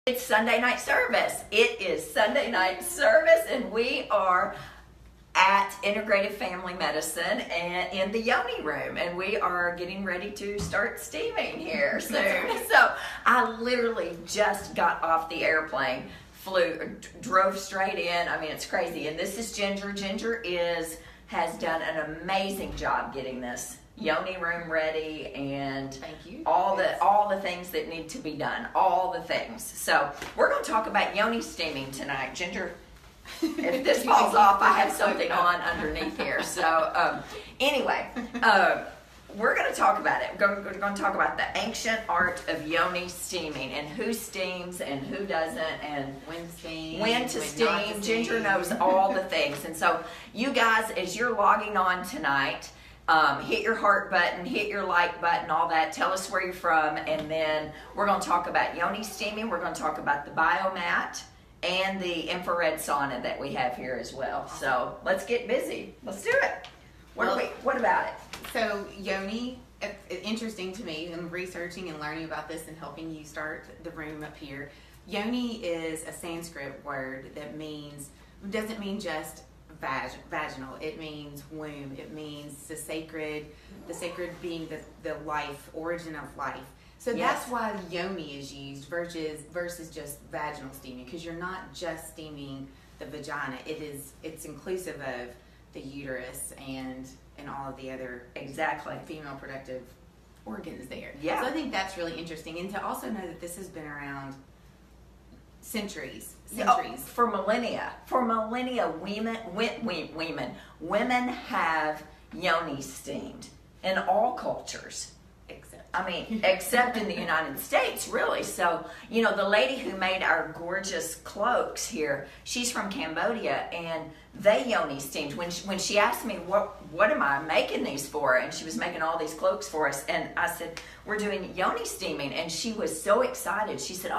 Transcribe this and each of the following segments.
It's Sunday night service. It is Sunday night service, and we are at Integrative Family Medicine and in the Yoni room, and we are getting ready to start steaming here soon. So I literally just got off the airplane, drove straight in. I mean, it's crazy. And this is Ginger. Ginger has done an amazing job getting this Yoni room ready, and thank you. all the things that need to be done, all the things. So we're going to talk about Yoni steaming tonight. Ginger, if this falls off, I have something on underneath here. So anyway, we're going to talk about it. We're going to talk about the ancient art of Yoni steaming and who steams and who doesn't, and when to steam. Ginger knows all the things. And so you guys, as you're logging on tonight, hit your heart button, hit your like button, all that. Tell us where you're from, and then we're going to talk about Yoni steaming. We're going to talk about the biomat and the infrared sauna that we have here as well. So let's get busy. Let's do it. What about it? So Yoni, interesting to me, in researching and learning about this and helping you start the room up here. Yoni is a Sanskrit word that doesn't mean just vaginal. It means womb. It means the sacred being the life, origin of life. So Yes. that's why Yoni is used versus just vaginal steaming, because you're not just steaming the vagina. It's inclusive of the uterus and all of the other female productive organs there. Yeah. So I think that's really interesting, and to also know that this has been around centuries. For millennia, women have Yoni steamed in all cultures. Except in the United States, really. So, the lady who made our gorgeous cloaks here, she's from Cambodia, and they Yoni steamed. When she asked me, what am I making these for? And she was making all these cloaks for us, and I said, we're doing Yoni steaming. And she was so excited. She said,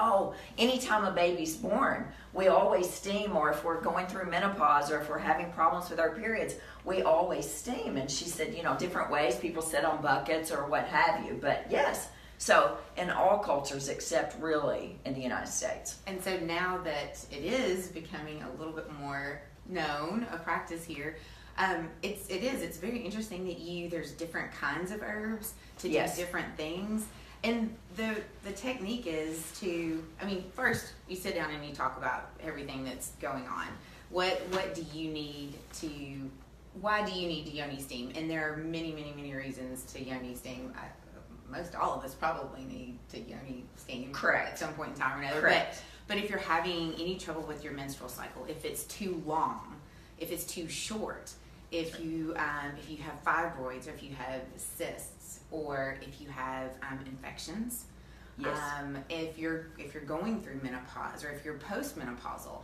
anytime a baby's born, we always steam, or if we're going through menopause, or if we're having problems with our periods, we always steam. And she said, different ways, people sit on buckets or what have you, but yes. So in all cultures except really in the United States. And so now that it is becoming a little bit more known, a practice here, it's very interesting that there's different kinds of herbs to do different things. And the technique is first you sit down and you talk about everything that's going on. What do you need why do you need to Yoni steam? And there are many, many, many reasons to Yoni steam. Most all of us probably need to Yoni steam at some point in time or another. Correct. But if you're having any trouble with your menstrual cycle, if it's too long, if it's too short, if you have fibroids, or if you have cysts, or if you have infections, if you're going through menopause, or if you're postmenopausal,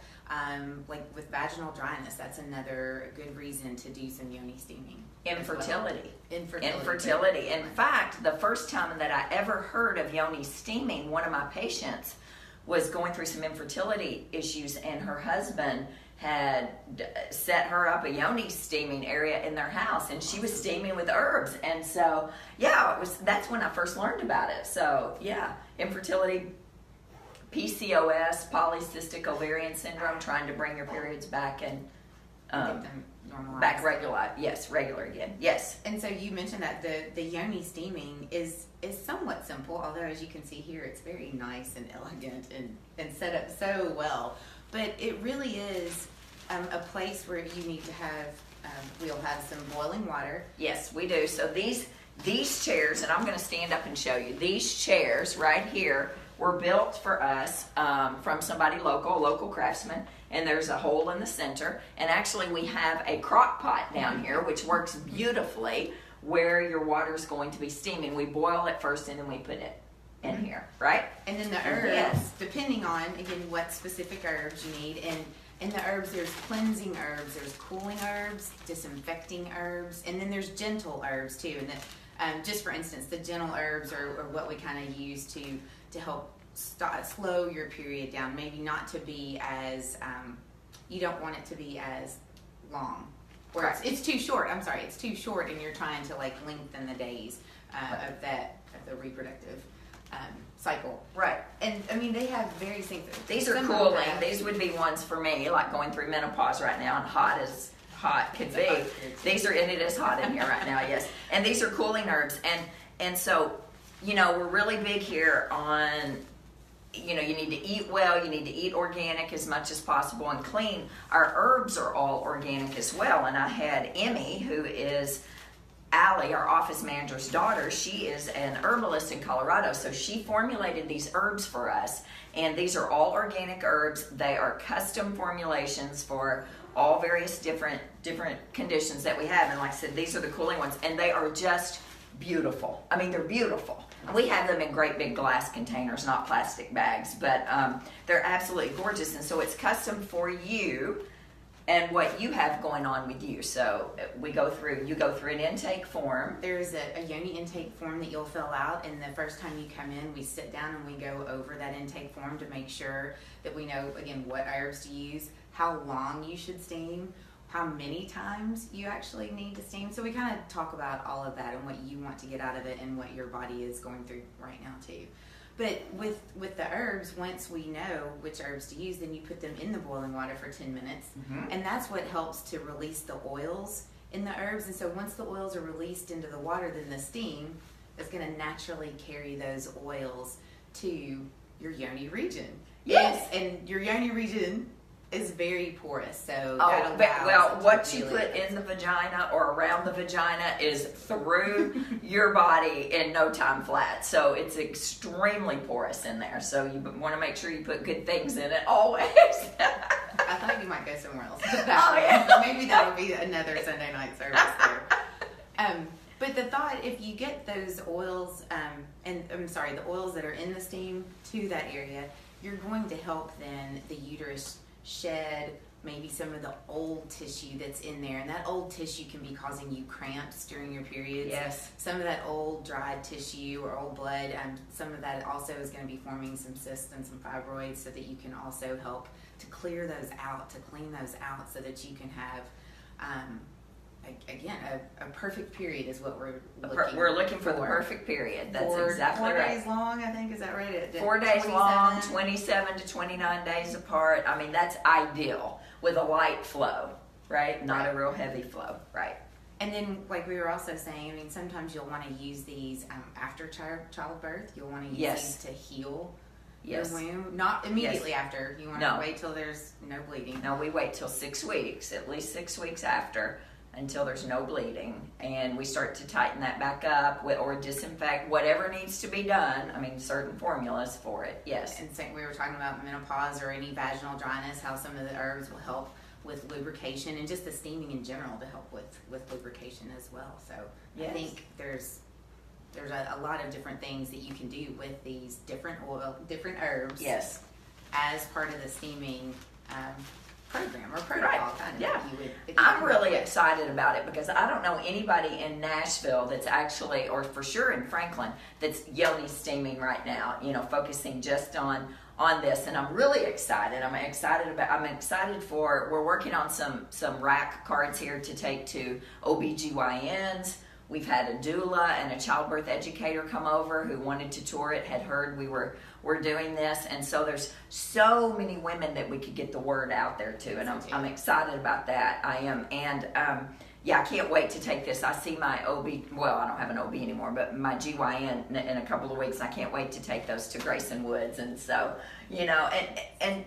like with vaginal dryness, that's another good reason to do some Yoni steaming. Infertility. Infertility. In fact, the first time that I ever heard of Yoni steaming, one of my patients was going through some infertility issues, and her husband had set her up a Yoni steaming area in their house, and she was steaming with herbs. And so that's when I first learned about it. So infertility, PCOS, polycystic ovarian syndrome, trying to bring your periods back and back regular again. Yes. And so you mentioned that the Yoni steaming is somewhat simple, although as you can see here, it's very nice and elegant and set up so well. But it really is a place where you need to have, we'll have some boiling water. Yes, we do. So these chairs, and I'm going to stand up and show you, these chairs right here were built for us from somebody local craftsman, and there's a hole in the center. And actually we have a crock pot down here, which works beautifully, where your water's going to be steaming. We boil it first, and then we put it in here, right? And then the herbs, depending on, again, what specific herbs you need. And in the herbs, there's cleansing herbs, there's cooling herbs, disinfecting herbs, and then there's gentle herbs too. And just for instance, the gentle herbs are what we kind of use to help slow your period down. Maybe not to be as, you don't want it to be as long. Or it's too short. I'm sorry, it's too short, and you're trying to lengthen the days of the reproductive cycle. Right. And I mean, they have various things. These are cooling. These would be ones for me, like going through menopause right now, and hot as hot could be. These are, and it is hot in here right now, yes. And these are cooling herbs, and so, you know, we're really big here on, you know, you need to eat well, you need to eat organic as much as possible and clean. Our herbs are all organic as well, and I had Emmy, who is Allie, our office manager's daughter. She is an herbalist in Colorado, so she formulated these herbs for us, and these are all organic herbs. They are custom formulations for all various different conditions that we have, and like I said, these are the cooling ones, and they are just beautiful. I mean, they're beautiful. We have them in great big glass containers, not plastic bags, but they're absolutely gorgeous, and so it's custom for you and what you have going on with you. So you go through an intake form. There's a Yoni intake form that you'll fill out, and the first time you come in, we sit down and we go over that intake form to make sure that we know, again, what herbs to use, how long you should steam, how many times you actually need to steam. So we kind of talk about all of that and what you want to get out of it and what your body is going through right now too. But with the herbs, once we know which herbs to use, then you put them in the boiling water for 10 minutes. Mm-hmm. And that's what helps to release the oils in the herbs. And so once the oils are released into the water, then the steam is going to naturally carry those oils to your yoni region. Yes. And your yoni region is very porous, so what you put in the vagina or around the vagina is through your body in no time flat. So it's extremely porous in there. So you want to make sure you put good things in it always. I thought you might go somewhere else. Maybe that'll be another Sunday night service there. But the thought, if you get those oils, the oils that are in the steam to that area, you're going to help then the uterus shed maybe some of the old tissue that's in there, and that old tissue can be causing you cramps during your periods. Yes. Some of that old dried tissue or old blood, some of that also is going to be forming some cysts and some fibroids, so that you can also help to clear those out, to clean those out, so that you can have a perfect period is what we're looking for. The perfect period. That's exactly right. 4 days long, I think. Is that right? 4 days long, 27 to 29 days apart. I mean, that's ideal with a light flow, right? Not a real heavy flow, right? And then, like we were also saying, I mean, sometimes you'll want to use these after childbirth. You'll want to use these to heal your womb. Not immediately after. You want to wait till there's no bleeding. No, we wait till 6 weeks, at least 6 weeks after, until there's no bleeding, and we start to tighten that back up or disinfect whatever needs to be done. I mean, certain formulas for it, yes. And we were talking about menopause or any vaginal dryness, how some of the herbs will help with lubrication, and just the steaming in general to help with lubrication as well. So I think there's a lot of different things that you can do with these different herbs. Yes. As part of the steaming program or protocol, kind of. I'm really excited about it, because I don't know anybody in Nashville that's actually, or for sure in Franklin, that's yoni steaming right now, you know, focusing just on this, and I'm really excited. We're working on some rack cards here to take to OBGYNs. We've had a doula and a childbirth educator come over who wanted to tour it, had heard we're doing this, and so there's so many women that we could get the word out there to, and I'm excited about that. I am, and I can't wait to take this. I see my OB, well, I don't have an OB anymore, but my GYN in a couple of weeks. I can't wait to take those to Grayson Woods, and so, you know, and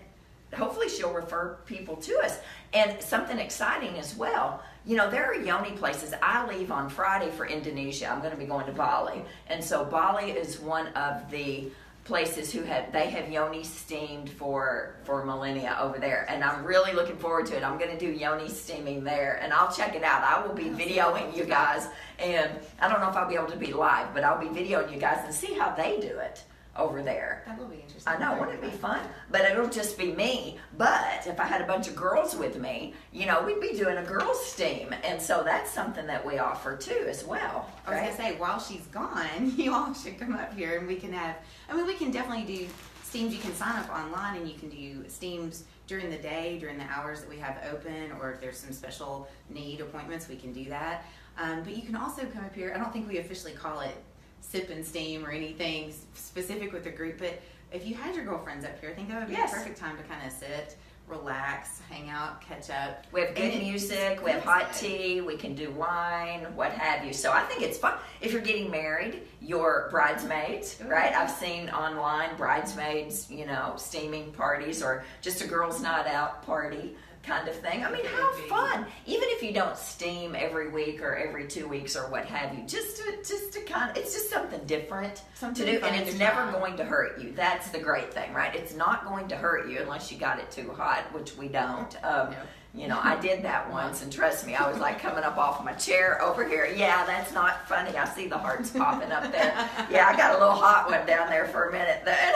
hopefully she'll refer people to us. And something exciting as well, you know, there are yoni places. I leave on Friday for Indonesia. I'm going to be going to Bali, and so Bali is one of the places they have yoni steamed for millennia over there, and I'm really looking forward to it. I'm going to do yoni steaming there, and I'll check it out. I will be videoing you guys, and I don't know if I'll be able to be live, but I'll be videoing you guys and see how they do it over there. That will be interesting. I know, wouldn't it be fun? But it'll just be me. But if I had a bunch of girls with me, you know, we'd be doing a girls' steam. And so that's something that we offer too as well. I was going to say, while she's gone, you all should come up here and we can definitely do steams. You can sign up online and you can do steams during the day, during the hours that we have open, or if there's some special need appointments, we can do that. But you can also come up here. I don't think we officially call it sip and steam or anything specific with the group. But if you had your girlfriends up here, I think that would be Yes. a perfect time to kind of sit, relax, hang out, catch up. We have good music, we have hot tea, we can do wine, what have you. So I think it's fun. If you're getting married, your bridesmaids, right? I've seen online bridesmaids, you know, steaming parties or just a girls' night out party kind of thing. I mean, how fun. Even if you don't steam every week or every 2 weeks or what have you, just to kind of, it's just something different to do, and it's never going to hurt you. That's the great thing, right? It's not going to hurt you unless you got it too hot, which we don't. You know, I did that once, and trust me, I was like coming up off my chair over here. Yeah, that's not funny. I see the hearts popping up there. Yeah, I got a little hot one down there for a minute then.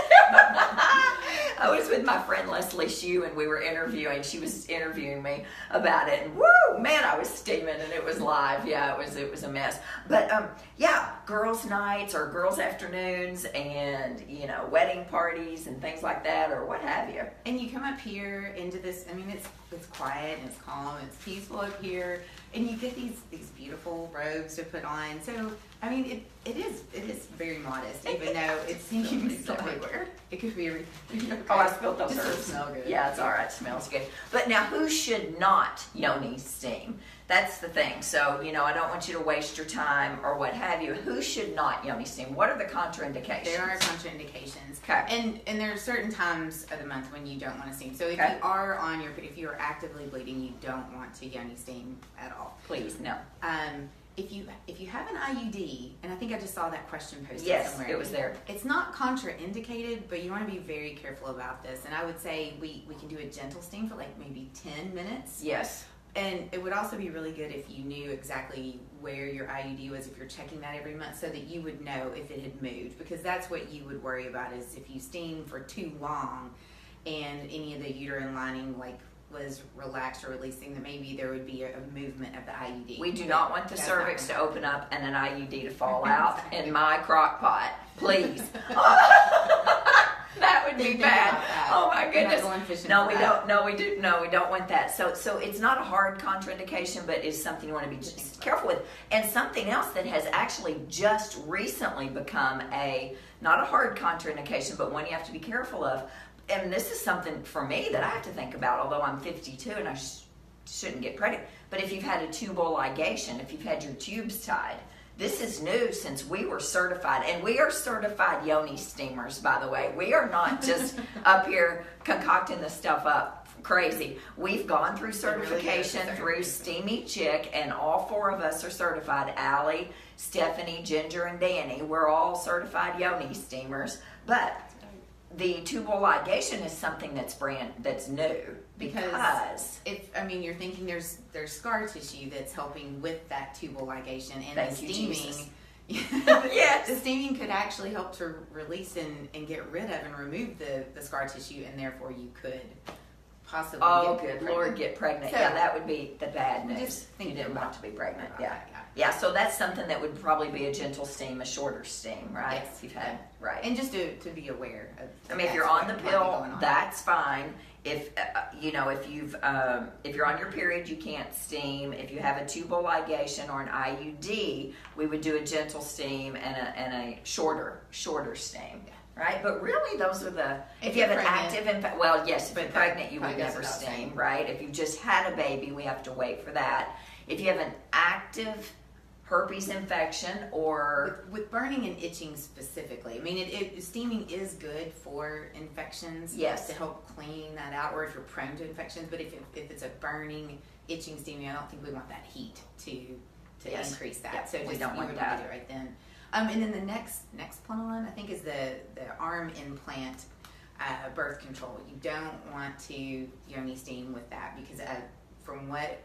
I was with my friend Leslie Shue, and we were interviewing. She was interviewing me about it, and woo, man, I was steaming, and it was live. Yeah, it was a mess. But yeah, girls' nights or girls' afternoons, and you know, wedding parties and things like that, or what have you. And you come up here into this. I mean, it's quiet and it's calm and it's peaceful up here, and you get these beautiful robes to put on. So I mean, it is very modest, even though it seems everywhere. It could be everything. Okay. Oh, I spilled those Just herbs. smell good. Yeah, it's all right. It smells good. But now, who should not yoni steam? That's the thing. So, you know, I don't want you to waste your time or what have you. Who should not yoni steam? What are the contraindications? There are contraindications. Okay. And there are certain times of the month when you don't want to steam. So if Okay. you are if you are actively bleeding, you don't want to yoni steam at all. Please, no. If you have an IUD, and I think I just saw that question posted Yes, somewhere. it was there. It's not contraindicated, but you want to be very careful about this. And I would say we can do a gentle steam for like maybe 10 minutes. Yes. And it would also be really good if you knew exactly where your IUD was, if you're checking that every month, so that you would know if it had moved, because that's what you would worry about, is if you steam for too long and any of the uterine lining like was relaxed or releasing, that maybe there would be a movement of the IUD. We do not want the cervix to open up and an IUD to fall out in my crock pot. Please. That would be bad. Oh my goodness. No, we don't. No, we do. No, we don't want that. So it's not a hard contraindication, but it's something you want to be just careful with. And something else that has actually just recently become not a hard contraindication, but one you have to be careful of. And this is something for me that I have to think about, although I'm 52 and I shouldn't get pregnant. But if you've had a tubal ligation, if you've had your tubes tied, this is new since we were certified. And we are certified yoni steamers, by the way. We are not just up here concocting this stuff up crazy. We've gone through certification through Steamy Chick, and all 4 of us are certified. Allie, Stephanie, Ginger, and Dani. We're all certified yoni steamers. But the tubal ligation is something that's new because you're thinking there's scar tissue that's helping with that tubal ligation, and Thank the you, steaming. Jesus. Yes, the steaming could actually help to release and get rid of and remove the scar tissue, and therefore you could possibly get pregnant. So, yeah, that would be the bad news. Just think you didn't about want to be pregnant. about Yeah. that, yeah. Yeah, so that's something that would probably be a gentle steam, a shorter steam, right? Yes. If you've had, right. And just to be aware of. I mean, if you're on the pill, that's fine. If if you're on your period, you can't steam. If you have a tubal ligation or an IUD, we would do a gentle steam and a shorter steam, right? But really, those are the. If you have an active, yes, if you're pregnant, you would never steam, right? If you just had a baby, we have to wait for that. If you have an active herpes infection or with burning and itching specifically, I mean, steaming is good for infections. Yes, to help clean that out, or if you're prone to infections. But if it's a burning, itching steaming, I don't think we want that heat to increase that. Yep. So we don't want that. Do it right then. And then the next plan, I think, is the arm implant birth control. You don't want to yoni steam with that, because from what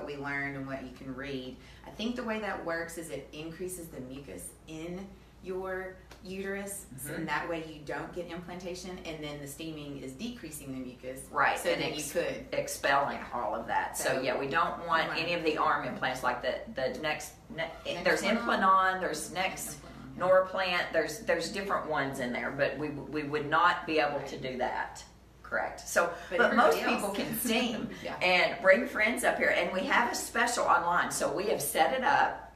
we learned and what you can read, I think the way that works is it increases the mucus in your uterus, and that way you don't get implantation, and then the steaming is decreasing the mucus, right? So that you could expelling all of that. So we don't want any of the arm implants, like the next there's Implanon, there's Norplant, there's different ones in there, but we would not be able to do that. Correct. So, but most people can steam and bring friends up here, and we have a special online. So we have set it up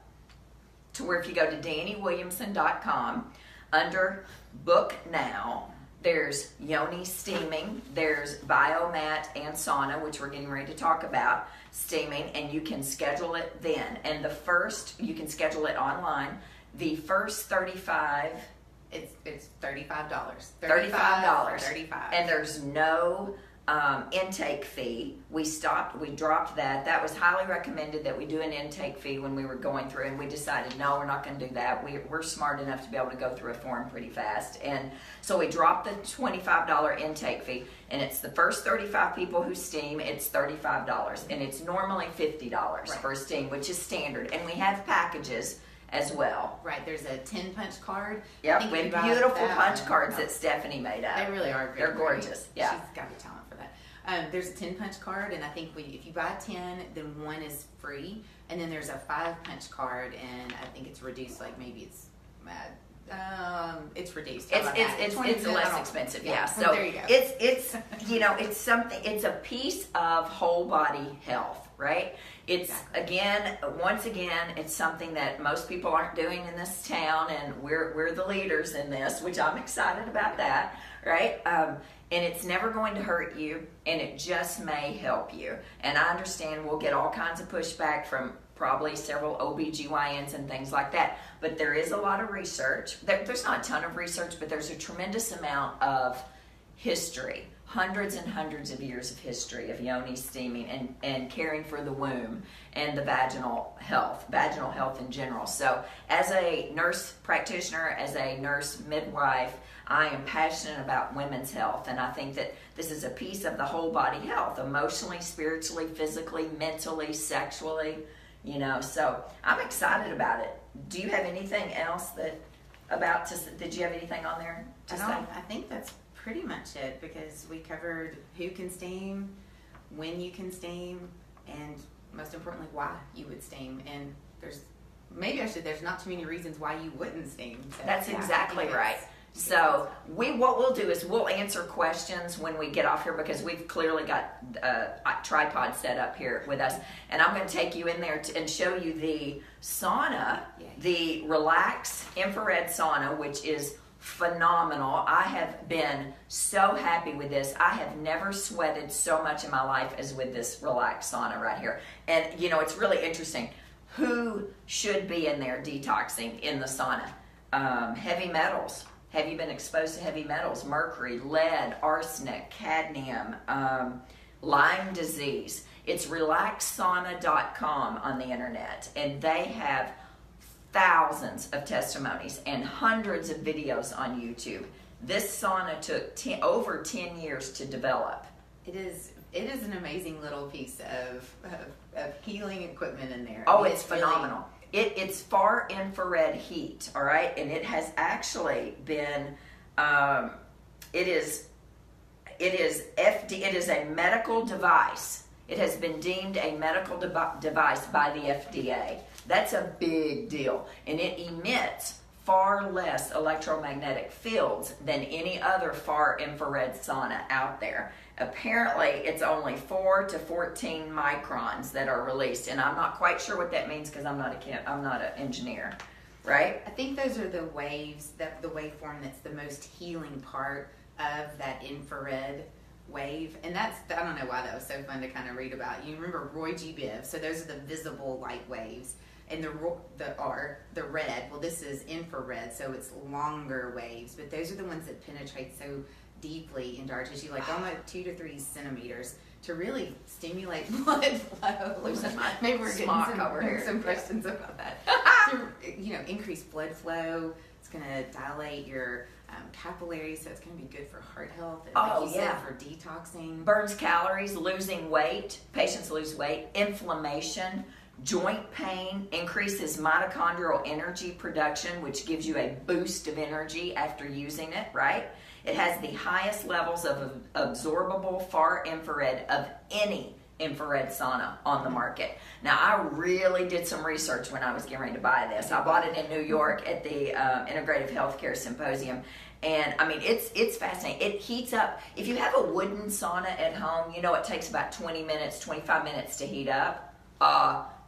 to where if you go to DaniWilliamson.com, under Book Now, there's Yoni steaming, there's biomat and sauna, which we're getting ready to talk about, steaming, and you can schedule it then. And you can schedule it online. The first 35, it's $35. $35. And there's no intake fee. We dropped that. That was highly recommended that we do an intake fee when we were going through, and we decided, no, we're not going to do that. We're smart enough to be able to go through a form pretty fast. And so we dropped the $25 intake fee, and it's the first 35 people who steam, it's $35. And it's normally $50 for a steam, which is standard. And we have packages as well. Right, there's a 10 punch card. Yep, with beautiful punch cards that Stephanie made up. They really are They're gorgeous. Yeah. She's got a talent for that. There's a 10 punch card, and I think if you buy 10, then one is free. And then there's a 5 punch card, and I think it's reduced, like maybe it's reduced. It's less expensive, yeah. So there you go. It's something. It's a piece of whole body health, right? It's once again, it's something that most people aren't doing in this town, and we're the leaders in this, which I'm excited about that, right? And it's never going to hurt you, and it just may help you. And I understand we'll get all kinds of pushback from probably several OBGYNs and things like that. But there is a lot of research. There's not a ton of research, but there's a tremendous amount of history, hundreds and hundreds of years of history of yoni steaming and caring for the womb and the vaginal health in general. So as a nurse practitioner, as a nurse midwife, I am passionate about women's health, and I think that this is a piece of the whole body health, emotionally, spiritually, physically, mentally, sexually, so I'm excited about it. Do you have anything else did you have anything on there to say? I think that's pretty much it, because we covered who can steam, when you can steam, and most importantly, why you would steam. And there's not too many reasons why you wouldn't steam. So, that's exactly right. So what we'll do is we'll answer questions when we get off here, because we've clearly got a tripod set up here with us, and I'm going to take you in there and show you the sauna, the Relax infrared sauna, which is phenomenal. I have been so happy with this. I have never sweated so much in my life as with this Relax sauna right here. And it's really interesting. Who should be in there detoxing in the sauna? Heavy metals. Have you been exposed to heavy metals? Mercury, lead, arsenic, cadmium, Lyme disease. It's relaxsauna.com on the internet, and they have thousands of testimonies and hundreds of videos on YouTube. This sauna took over 10 years to develop. It is an amazing little piece of healing equipment in there. Oh, it's phenomenal. It's far infrared heat, all right, and it has actually been it is a medical device. It has been deemed a medical device by the FDA. That's a big deal, and it emits far less electromagnetic fields than any other far infrared sauna out there. Apparently, it's only 4 to 14 microns that are released, and I'm not quite sure what that means, because I'm not an engineer, right? I think those are the waves, the waveform that's the most healing part of that infrared wave. And I don't know why that was so fun to kind of read about. You remember Roy G. Biv, so those are the visible light waves. And the red, well, this is infrared, so it's longer waves, but those are the ones that penetrate so deeply into our tissue, like almost 2 to 3 centimeters, to really stimulate blood flow. Maybe we're getting some questions about that. To increase blood flow. It's going to dilate your capillaries, so it's going to be good for heart health. And like you said, for detoxing. Burns calories, losing weight. Patients lose weight. Inflammation. Joint pain, increases mitochondrial energy production, which gives you a boost of energy after using it, right? It has the highest levels of absorbable far infrared of any infrared sauna on the market. Now, I really did some research when I was getting ready to buy this. I bought it in New York at the Integrative Healthcare Symposium. And I mean, it's fascinating. It heats up. If you have a wooden sauna at home, it takes about 20 minutes, 25 minutes to heat up.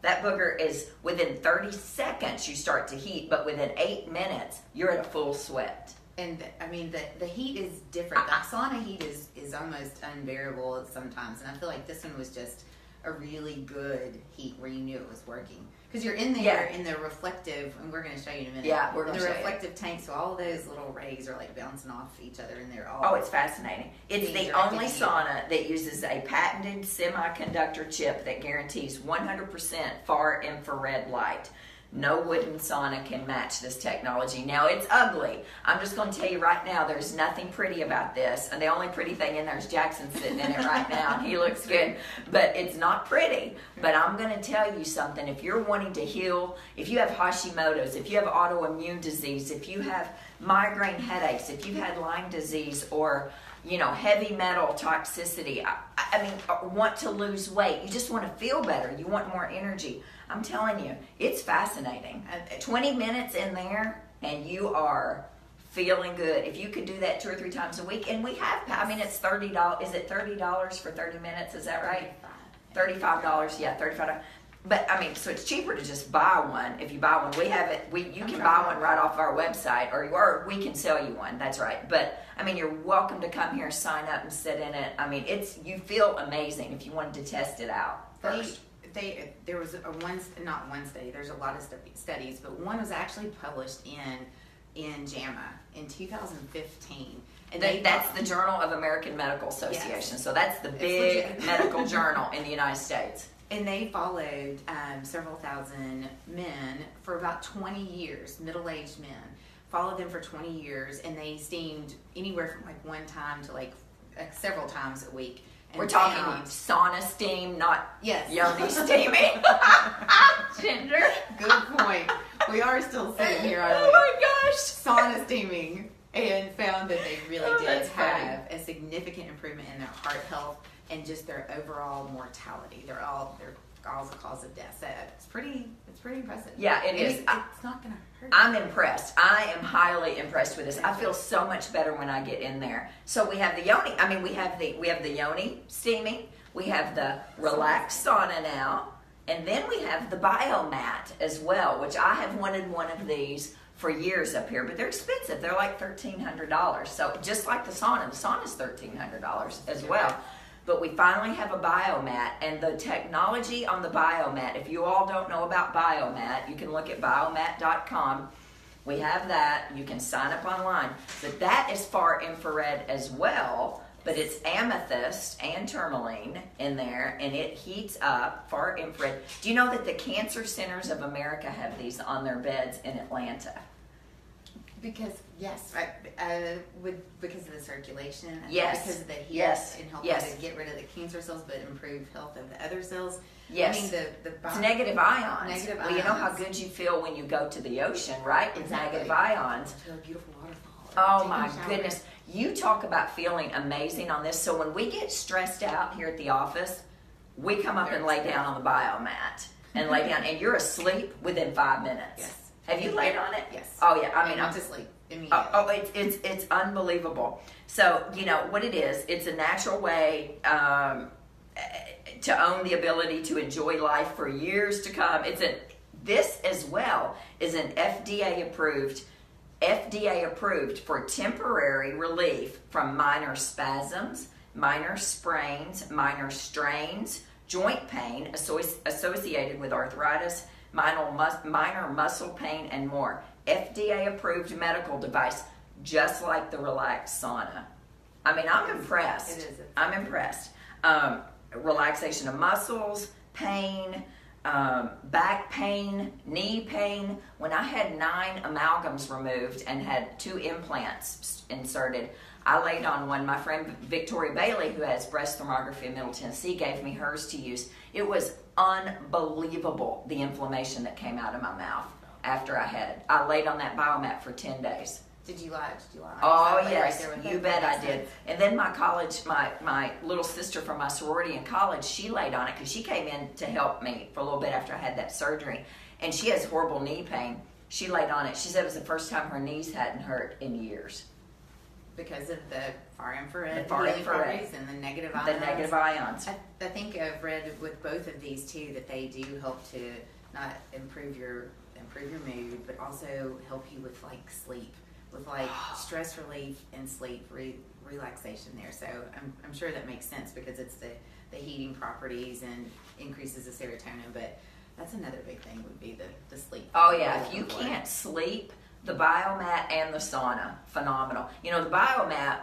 That booger is within 30 seconds you start to heat, but within 8 minutes you're at a full sweat. And I mean, the heat is different. The sauna heat is almost unbearable sometimes. And I feel like this one was just a really good heat where you knew it was working. Because you're in there in the reflective, and we're going to show you in a minute. Yeah, we're going to show you. The reflective tank, so all of those little rays are like bouncing off each other, and they're all... Oh, it's fascinating. It's the only sauna that uses a patented semiconductor chip that guarantees 100% far infrared light. No wooden sauna can match this technology. Now, it's ugly. I'm just going to tell you right now, there's nothing pretty about this. And the only pretty thing in there is Jackson sitting in it right now, and he looks good. But it's not pretty. But I'm going to tell you something. If you're wanting to heal, if you have Hashimoto's, if you have autoimmune disease, if you have migraine headaches, if you've had Lyme disease or heavy metal toxicity, I mean, want to lose weight, you just want to feel better, you want more energy, I'm telling you, it's fascinating. 20 minutes in there and you are feeling good. If you could do that 2 or 3 times a week, and we have, I mean, it's $30. Is it $30 for 30 minutes? Is that right? $35. Yeah, $35. But I mean, so it's cheaper to just buy one. If you buy one, we have it. You can buy one right off our website, or we can sell you one. That's right. But I mean, you're welcome to come here, sign up, and sit in it. I mean, you feel amazing if you wanted to test it out first. There was not one study. There's a lot of studies, but one was actually published in JAMA in 2015. And that's the Journal of American Medical Association. Yes. So that's the big medical journal in the United States. And they followed several thousand men for about 20 years, middle-aged men. Followed them for 20 years, and they steamed anywhere from like one time to like several times a week. We're talking sauna steam, not Yoni steaming. Ginger. Good point. We are still sitting here, aren't we? Oh my gosh. Sauna steaming, and found that they really did have a significant improvement in their heart health and just their overall mortality. They're all the cause of death. So it's pretty impressive. Yeah, it is. It's not going to hurt. I'm impressed. I am highly impressed with this. I feel so much better when I get in there. So we have the Yoni. I mean, we have the Yoni steaming. We have the relaxed sauna now, and then we have the biomat as well, which I have wanted one of these for years up here, but they're expensive. They're like $1,300. So just like the sauna's $1,300 as well. But we finally have a biomat, and the technology on the biomat, if you all don't know about biomat, you can look at biomat.com. We have that. You can sign up online. But that is far infrared as well, but it's amethyst and tourmaline in there, and it heats up far infrared. Do you know that the Cancer Centers of America have these on their beds in Atlanta? Because because of the circulation, yes, because of the heat, and help to get rid of the cancer cells, but improve health of the other cells. Yes, I mean it's negative ions. Well, you know how good you feel when you go to the ocean, right? It's negative ions. To a beautiful waterfall. Oh my goodness! You talk about feeling amazing on this. So when we get stressed out here at the office, we come up and lay down on the biomat and lay down, and you're asleep within 5 minutes. Yes. Have you laid on it? Yes. Oh yeah. I mean, I'm to sleep immediately. It's unbelievable. So you know what it is. It's a natural way to own the ability to enjoy life for years to come. This as well is an FDA approved for temporary relief from minor spasms, minor sprains, minor strains, joint pain associated with arthritis, minor muscle pain, and more. FDA approved medical device, just like the relaxed sauna. I mean, I'm impressed. It is. I'm impressed. Relaxation of muscles, pain, back pain, knee pain. When I had 9 amalgams removed and had 2 implants inserted, I laid on one. My friend Victoria Bailey, who has breast thermography in Middle Tennessee, gave me hers to use. It was unbelievable, the inflammation that came out of my mouth after I laid on that biomat for 10 days. Did you lie? Oh yes, you bet I did. And then my little sister from my sorority in college, she laid on it because she came in to help me for a little bit after I had that surgery, and she has horrible knee pain. She laid on it. She said it was the first time her knees hadn't hurt in years. because of the far infrared, The far healing infrared. properties and the negative ions. The negative ions. I think I've read with both of these too that they do help to not improve your mood, but also help you with like sleep, with like stress relief and sleep relaxation there. So I'm sure that makes sense because it's the heating properties and increases the serotonin. But that's another big thing would be the sleep. Oh yeah, if you can't sleep, the biomat and the sauna, phenomenal. You know, the biomat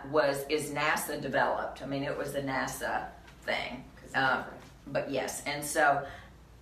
is NASA developed. I mean, it was a NASA thing. But yes, and so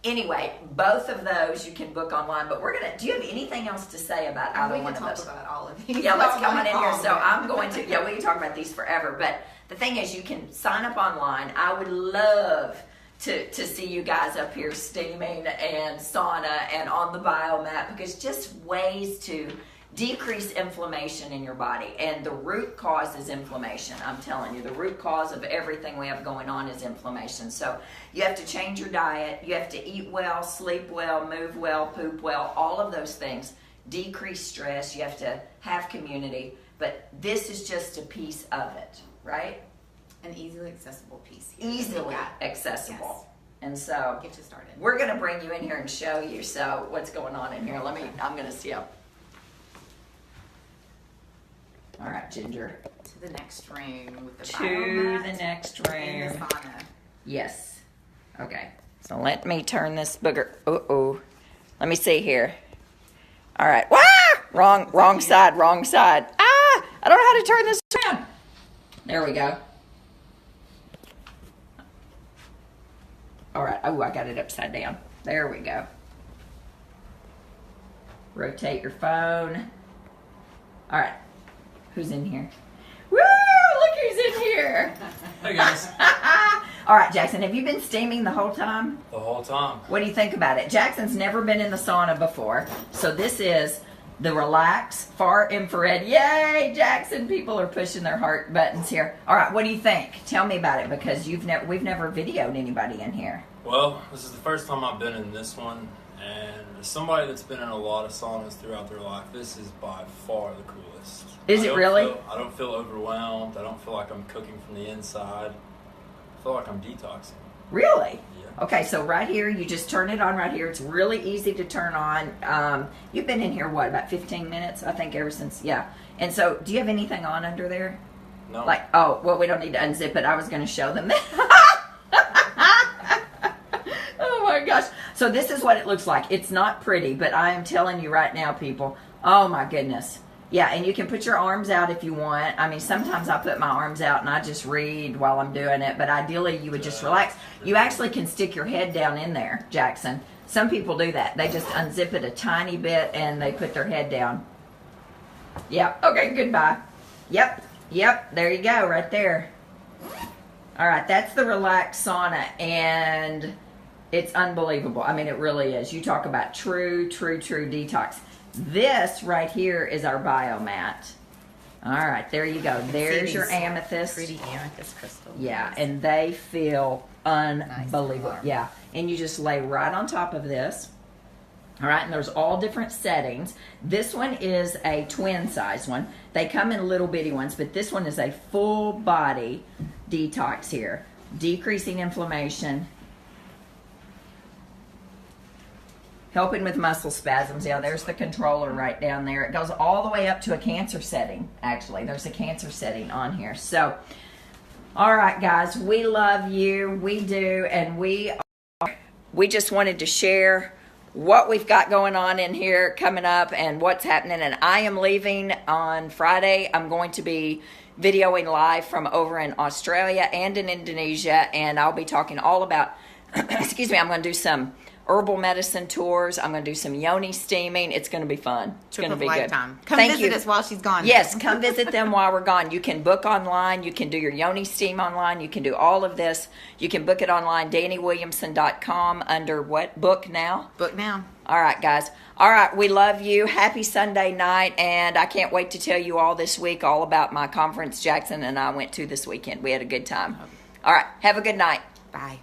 anyway, both of those you can book online. But do you have anything else to say about either one of those? We can talk about all of these. Yeah, let's come on in here. So I'm going to, we can talk about these forever. But the thing is, you can sign up online. I would love to see you guys up here steaming and sauna and on the biomat, because just ways to decrease inflammation in your body. And the root cause is inflammation. I'm telling you, the root cause of everything we have going on is inflammation. So you have to change your diet. You have to eat well, sleep well, move well, poop well, all of those things. Decrease stress. You have to have community. But this is just a piece of it, right? An easily accessible piece here. Easily accessible. Yes. And so get you started. We're going to bring you in here and show you what's going on in here. I'm going to see you. All right, Ginger. To the next room with the To biomat the next room. and the sauna. Yes. Okay. So let me turn this booger. Uh-oh. Let me see here. All right. Wah! Wrong side. Ah! I don't know how to turn this around. There we go. All right. Oh, I got it upside down. There we go. Rotate your phone. All right. Who's in here? Woo! Look who's in here. Hey guys. All right, Jackson, have you been steaming the whole time? The whole time. What do you think about it? Jackson's never been in the sauna before. So this is the Relax Far Infrared. Yay, Jackson. People are pushing their heart buttons here. All right, what do you think? Tell me about it, because we've never videoed anybody in here. Well, this is the first time I've been in this one, and as somebody that's been in a lot of saunas throughout their life, this is by far the coolest. Is it really? I don't feel overwhelmed. I don't feel like I'm cooking from the inside. I feel like I'm detoxing. Really? Yeah. Okay, so right here, you just turn it on right here. It's really easy to turn on. You've been in here, what, about 15 minutes? I think ever since, yeah. And so, do you have anything on under there? No. Like, oh, well, we don't need to unzip it. I was going to show them that. Oh my gosh. So this is what it looks like. It's not pretty, but I am telling you right now, people. Oh my goodness. Yeah, and you can put your arms out if you want. I mean, sometimes I put my arms out and I just read while I'm doing it, but ideally you would just relax. You actually can stick your head down in there, Jackson. Some people do that. They just unzip it a tiny bit and they put their head down. Yep. Okay, goodbye. Yep. There you go, right there. All right, that's the Relax sauna, and it's unbelievable. I mean, it really is. You talk about true detox. This right here is our biomat. All right, there you go. There's your amethyst. Pretty amethyst crystals. Yeah, and they feel unbelievable. Nice. Yeah, and you just lay right on top of this. All right, and there's all different settings. This one is a twin size one. They come in little bitty ones, but this one is a full body detox here. Decreasing inflammation. Helping with muscle spasms. Yeah, there's the controller right down there. It goes all the way up to a cancer setting, actually. There's a cancer setting on here. So, all right, guys, we love you. We do, and we just wanted to share what we've got going on in here coming up and what's happening. And I am leaving on Friday. I'm going to be videoing live from over in Australia and in Indonesia, and I'll be talking all about, excuse me, I'm going to do some herbal medicine tours. I'm going to do some Yoni steaming. It's going to be fun. It's going to be good. Come Thank visit you. us while she's gone. Yes, come visit them while we're gone. You can book online. You can do your Yoni steam online. You can do all of this. You can book it online, DaniWilliamson.com under what? Book now? Book now. All right, guys. All right, we love you. Happy Sunday night, and I can't wait to tell you all this week all about my conference Jackson and I went to this weekend. We had a good time. All right, have a good night. Bye.